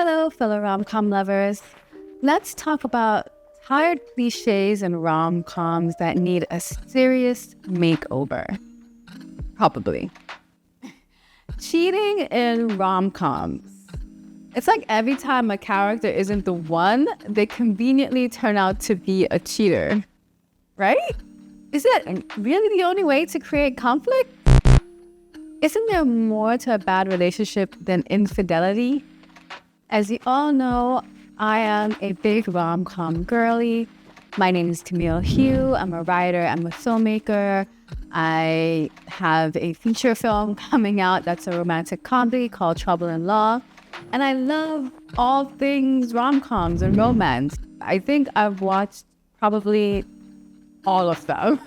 Hello, fellow rom-com lovers. Let's talk about tired cliches and rom-coms that need a serious makeover. Probably. Cheating in rom-coms. It's like every time a character isn't the one, they conveniently turn out to be a cheater. Right? Is that really the only way to create conflict? Isn't there more to a bad relationship than infidelity? As you all know, I am a big rom-com girly. My name is Camille Hugh. I'm a writer. I'm a filmmaker. I have a feature film coming out that's a romantic comedy called Trouble in Law. And I love all things rom-coms and romance. I think I've watched probably all of them.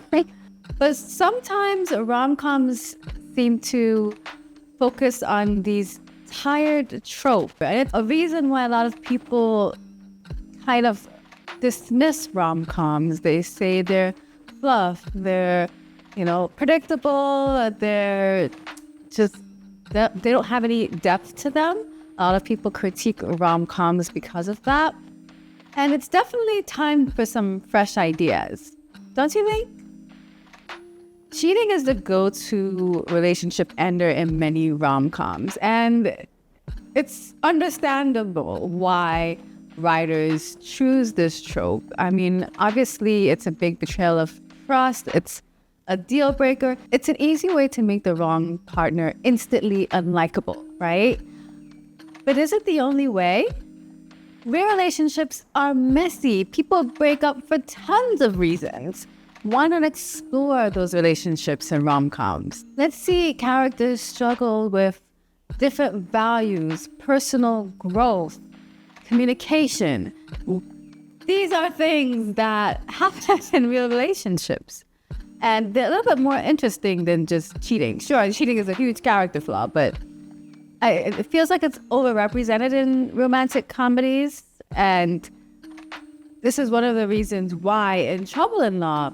But sometimes rom-coms seem to focus on these tired trope. And it's a reason why a lot of people kind of dismiss rom-coms. They say they're fluff, they're, predictable, they're just, they don't have any depth to them. A lot of people critique rom-coms because of that. And it's definitely time for some fresh ideas. Don't you think? Cheating is the go-to relationship ender in many rom-coms, and it's understandable why writers choose this trope. I mean, obviously, it's a big betrayal of trust. It's a deal breaker. It's an easy way to make the wrong partner instantly unlikable, right? But is it the only way? Real relationships are messy. People break up for tons of reasons. Why not explore those relationships in rom-coms? Let's see characters struggle with different values, personal growth, communication. These are things that happen in real relationships. And they're a little bit more interesting than just cheating. Sure, cheating is a huge character flaw, but it feels like it's overrepresented in romantic comedies. And this is one of the reasons why in Trouble in Law,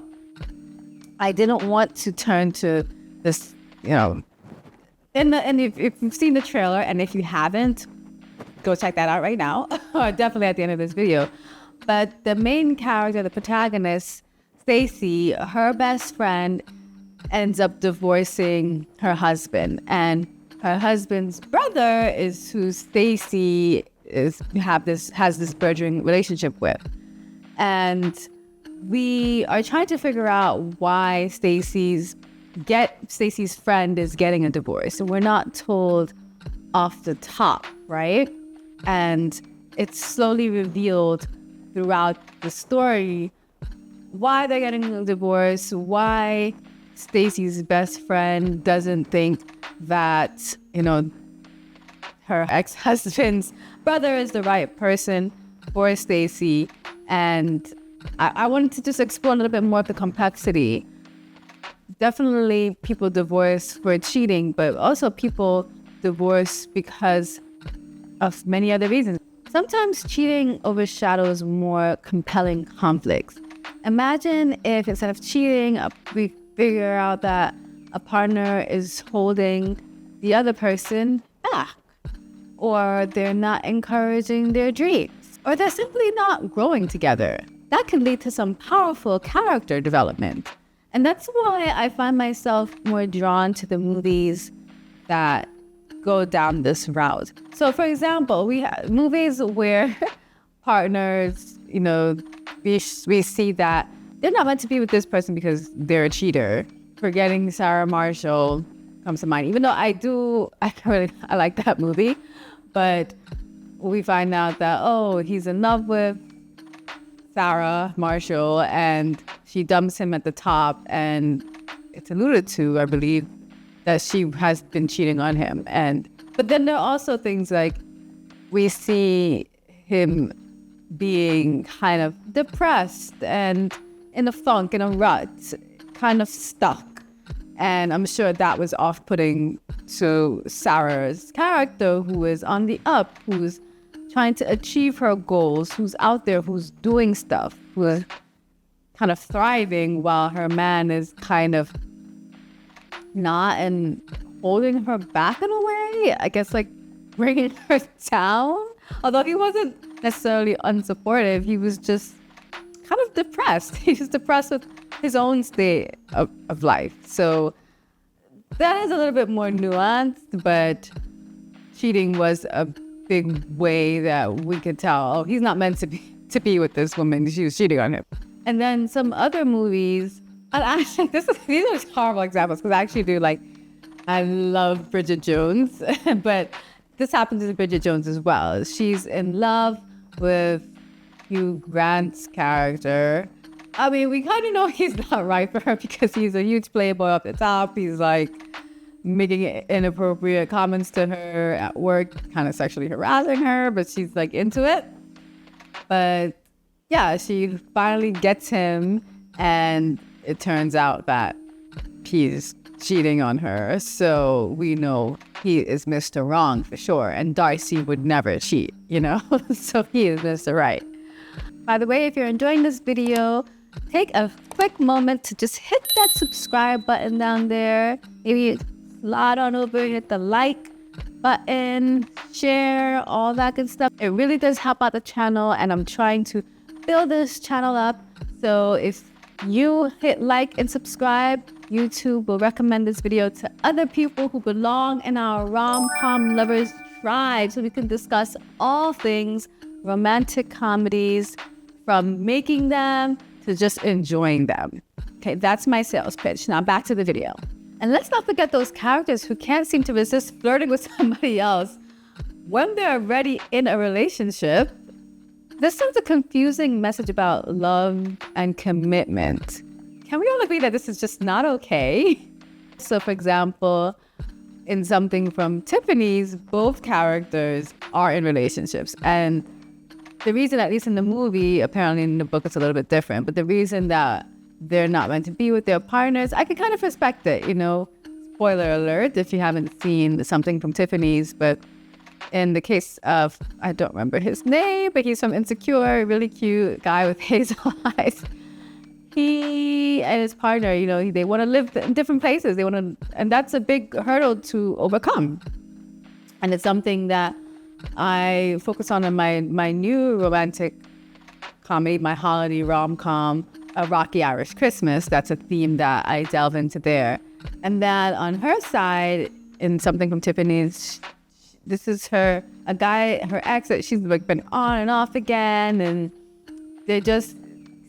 I didn't want to turn to this, and if you've seen the trailer, and if you haven't, go check that out right now, or definitely at the end of this video. But the main character, the protagonist, Stacy, her best friend ends up divorcing her husband, and her husband's brother is who Stacy has this burgeoning relationship with, and we are trying to figure out why Stacy's friend is getting a divorce. So we're not told off the top, right? And it's slowly revealed throughout the story why they're getting a divorce, why Stacy's best friend doesn't think that, her ex-husband's brother is the right person for Stacy. And I wanted to just explore a little bit more of the complexity. Definitely people divorce for cheating, but also people divorce because of many other reasons. Sometimes cheating overshadows more compelling conflicts. Imagine if instead of cheating, we figure out that a partner is holding the other person back, or they're not encouraging their dreams, or they're simply not growing together. That can lead to some powerful character development. And that's why I find myself more drawn to the movies that go down this route. So for example, we have movies where partners, we see that they're not meant to be with this person because they're a cheater. Forgetting Sarah Marshall comes to mind, even though I like that movie, but we find out that, he's in love with Sarah Marshall, and she dumps him at the top, and it's alluded to, I believe, that she has been cheating on him. But then there are also things like we see him being kind of depressed and in a funk, in a rut, kind of stuck. And I'm sure that was off-putting to Sarah's character, who is on the up, who's trying to achieve her goals, who's out there, who's doing stuff, who's kind of thriving while her man is kind of not and holding her back in a way. I guess like bringing her down. Although he wasn't necessarily unsupportive, he was just kind of depressed. He was depressed with his own state of life. So that is a little bit more nuanced, but cheating was a big way that we could tell, oh, he's not meant to be with this woman. She was cheating on him. And then some other movies, and actually, these are horrible examples because I actually do I love Bridget Jones, but this happens in Bridget Jones as well. She's in love with Hugh Grant's character. I mean, we kind of know he's not right for her because he's a huge playboy up the top. He's making inappropriate comments to her at work, kind of sexually harassing her, but she's into it. But yeah, she finally gets him, and it turns out that he's cheating on her. So we know he is Mr. Wrong for sure. And Darcy would never cheat, so he is Mr. Right. By the way, if you're enjoying this video, take a quick moment to just hit that subscribe button down there. Maybe slide on over, hit the like button, share, all that good stuff. It really does help out the channel, and I'm trying to build this channel up. So if you hit like and subscribe, YouTube will recommend this video to other people who belong in our rom-com lovers tribe, so we can discuss all things romantic comedies, from making them to just enjoying them. Okay, that's my sales pitch. Now back to the video. And let's not forget those characters who can't seem to resist flirting with somebody else when they're already in a relationship. This sends a confusing message about love and commitment. Can we all agree that this is just not okay? So for example, in something from Tiffany's, both characters are in relationships. And the reason, at least in the movie, apparently in the book it's a little bit different, but the reason that they're not meant to be with their partners, I can kind of respect it, Spoiler alert if you haven't seen something from Tiffany's, but in the case of, I don't remember his name, but he's from Insecure, really cute guy with hazel eyes. He and his partner, they want to live in different places. And that's a big hurdle to overcome. And it's something that I focus on in my new romantic comedy, my holiday rom-com, A Rocky Irish Christmas. That's a theme that I delve into there. And then on her side, in something from Tiffany's, this is her ex that she's been on and off again, and they're just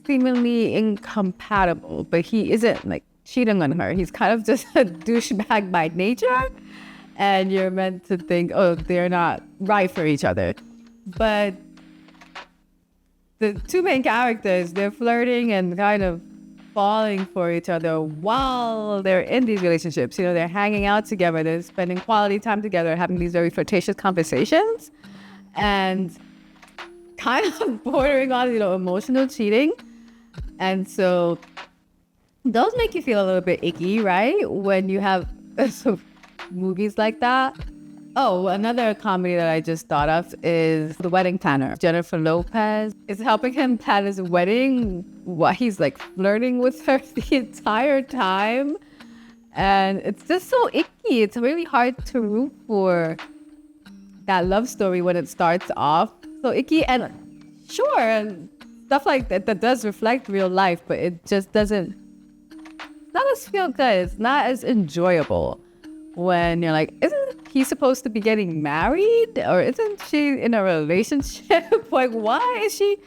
seemingly incompatible. But he isn't cheating on her. He's kind of just a douchebag by nature. And you're meant to think, oh, they're not right for each other. But the two main characters, they're flirting and kind of falling for each other while they're in these relationships. They're hanging out together, they're spending quality time together, having these very flirtatious conversations, and kind of bordering on, emotional cheating. And so those make you feel a little bit icky, right? When you have movies like that. Oh, another comedy that I just thought of is The Wedding Planner. Jennifer Lopez is helping him plan his wedding while he's flirting with her the entire time. And it's just so icky. It's really hard to root for that love story when it starts off so icky. And sure, stuff like that does reflect real life, but it just doesn't, it's not as feel good. It's not as enjoyable when you're isn't he supposed to be getting married, or isn't she in a relationship? Why is she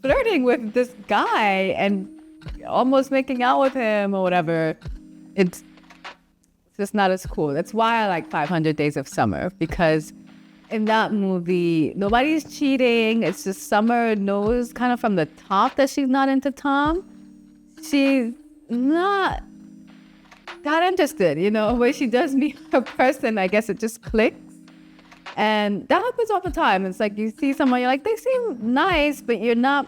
flirting with this guy and almost making out with him or whatever? It's just not as cool. That's why I like 500 Days of Summer, because in that movie, nobody's cheating. It's just Summer knows kind of from the top that she's not into Tom. She's not that interested, when she does meet a person, I guess it just clicks. And that happens all the time. It's you see someone, you're they seem nice, but you're not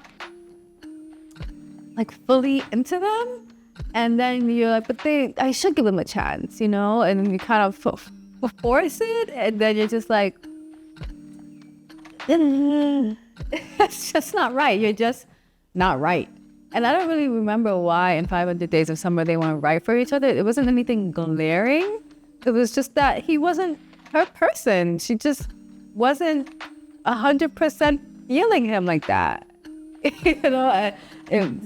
fully into them. And then you're but I should give them a chance, and then you kind of force it, and then you're just it's just not right. You're just not right. And I don't really remember why in 500 Days of Summer they weren't right for each other. It wasn't anything glaring. It was just that he wasn't her person. She just wasn't 100% feeling him like that.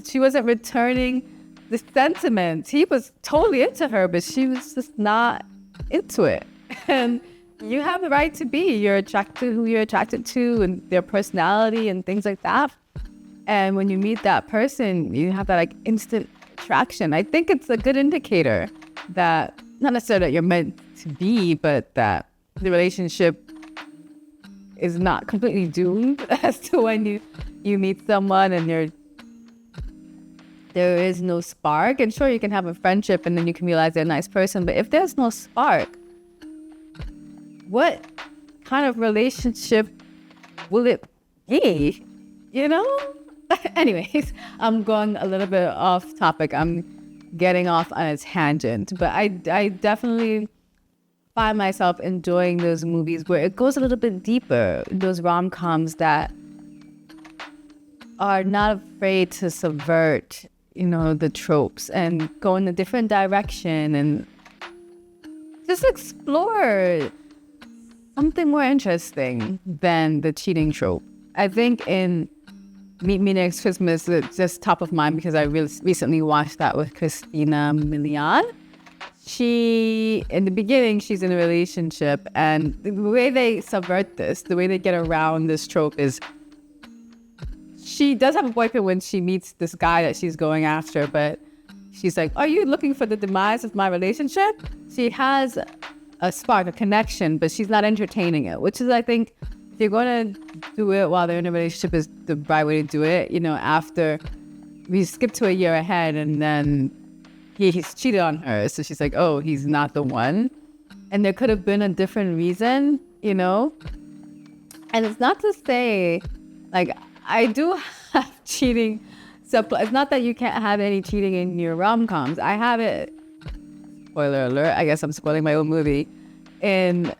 She wasn't returning the sentiment. He was totally into her, but she was just not into it. And you have the right to be. You're attracted to who you're attracted to and their personality and things like that. And when you meet that person, you have that like instant attraction. I think it's a good indicator that not necessarily that you're meant to be, but that the relationship is not completely doomed as to when you meet someone and there is no spark. And sure, you can have a friendship and then you can realize they're a nice person, but if there's no spark, what kind of relationship will it be? Anyways, I'm going a little bit off topic. I'm getting off on a tangent, but I definitely find myself enjoying those movies where it goes a little bit deeper, those rom-coms that are not afraid to subvert, the tropes and go in a different direction and just explore something more interesting than the cheating trope. I think in Meet Me Next Christmas, it's just top of mind because I recently watched that with Christina Milian. In the beginning, she's in a relationship, and the way they subvert this, the way they get around this trope is she does have a boyfriend when she meets this guy that she's going after, but she's like, are you looking for the demise of my relationship? She has a spark, a connection, but she's not entertaining it, which is, I think, if you're going to do it while they're in a relationship is the right way to do it. After we skip to a year ahead and then he's cheated on her. So she's like, oh, he's not the one. And there could have been a different reason, And it's not to say, like, I do have cheating. So it's not that you can't have any cheating in your rom-coms. I have it. Spoiler alert. I guess I'm spoiling my own movie. In,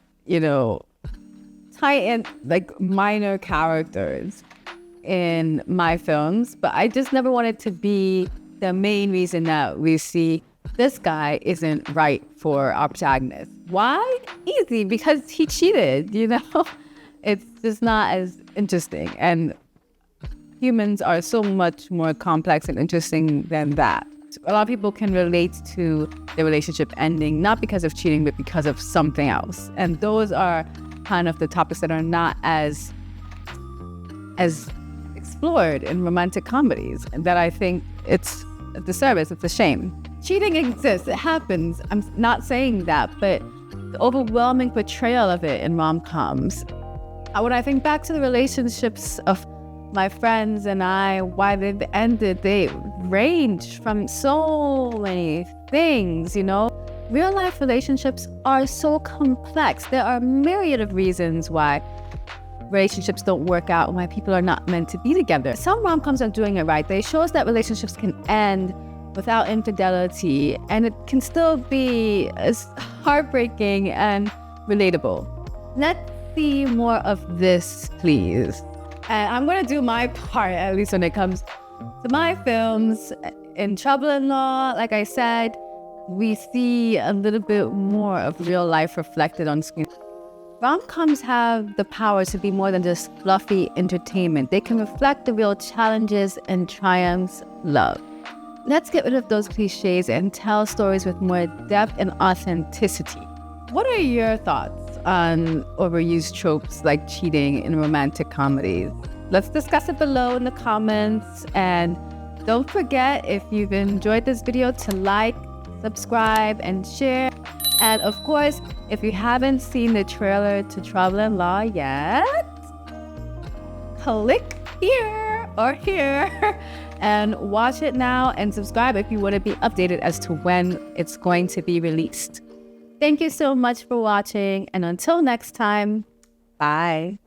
tie-in, like, minor characters in my films. But I just never wanted to be the main reason that we see this guy isn't right for our protagonist. Why? Easy, because he cheated, It's just not as interesting. And humans are so much more complex and interesting than that. A lot of people can relate to the relationship ending, not because of cheating, but because of something else. And those are kind of the topics that are not as explored in romantic comedies, and that I think it's a disservice, it's a shame. Cheating exists, it happens. I'm not saying that, but the overwhelming portrayal of it in rom-coms. When I think back to the relationships of my friends and I, why they've ended, they range from so many things, Real life relationships are so complex. There are a myriad of reasons why relationships don't work out and why people are not meant to be together. Some rom-coms are doing it right. They show us that relationships can end without infidelity, and it can still be as heartbreaking and relatable. Let's see more of this, please. And I'm going to do my part, at least when it comes to my films. In Trouble-in-Law, like I said, we see a little bit more of real life reflected on screen. Rom-coms have the power to be more than just fluffy entertainment. They can reflect the real challenges and triumphs of love. Let's get rid of those cliches and tell stories with more depth and authenticity. What are your thoughts on overused tropes like cheating in romantic comedies? Let's discuss it below in the comments. And don't forget, if you've enjoyed this video, to like, subscribe, and share. And of course, if you haven't seen the trailer to Trouble-in-Law yet, click here or here and watch it now, and subscribe if you want to be updated as to when it's going to be released. Thank you so much for watching, and until next time, bye.